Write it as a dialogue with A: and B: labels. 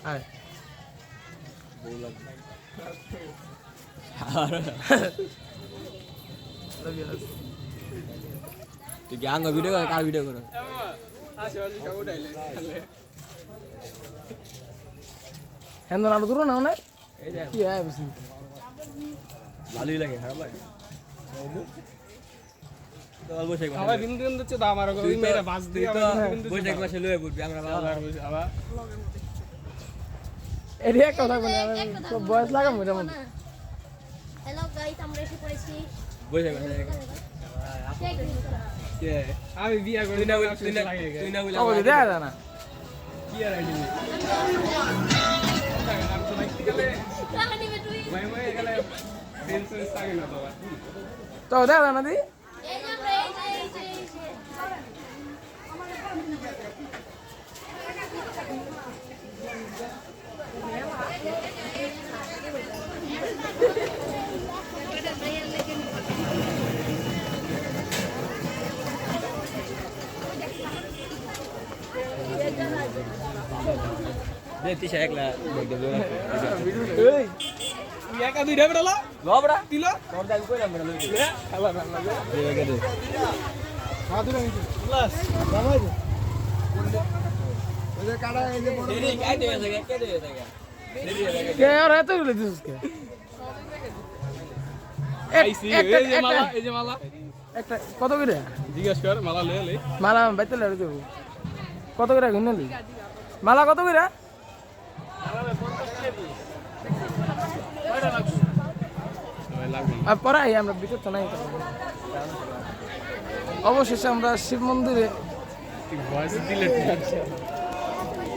A: আয়
B: তুই gang video কর কার ভিডিও করো
A: হ্যাঁ না দূর না না কি হয় বেশি
B: ভালোই লাগে খারাপ লাগে তো অল্প শেখ
C: আবার দিন দিন হচ্ছে দাম আর ওই মেয়েরা বাস দিয়ে
B: বৈশাখ মাসে লয়ে পড়বি আমরা
C: আবার
A: এর এক কথা বলে খুব বয়স লাগা মোটামুটি
D: হ্যালো গাইস আমরা এসে পড়েছি
B: বৈশাখ মাসে
C: কে আমি বিয়া করি না
B: তুই না বলে
A: ও দেখা যায় না
C: কি আর আইডি নাম তো দেখতে গেলে
D: কাহানি মে তুই
C: ভাই গেলে টেনশন থাকে না বাবা
A: তো দেখা যায় না দি
D: এই যে আমরা এই যে
B: দে তিশা একলা দেখ দে
A: এই
C: তুই একা দুইটা বেরোলো
B: বাবড়া
C: দিল
B: তোর দাবি কইলাম বেটা লই দে
C: আবার ভালো লাগে
B: দে দে
C: হাত ধরে নিছি প্লাস জামাই দে ওই যে কাটা এই যে বড়
B: দেরি কাই দেবে থাকে কে দেবে থাকে দেরি লাগে
A: কে আর এত গুলো দিছিস কে
C: আইসি এই যে মালা
A: একটা কত করে
C: জিজ্ঞেস কর মালা লয়ে লই
A: মালা বাইতে লাগে দেব কত করে কিনলি মালা কত করে আর পরে আমরা ভিতর তো নাই অবশেষে আমরা শিব মন্দিরে
C: ভয়েস দিলে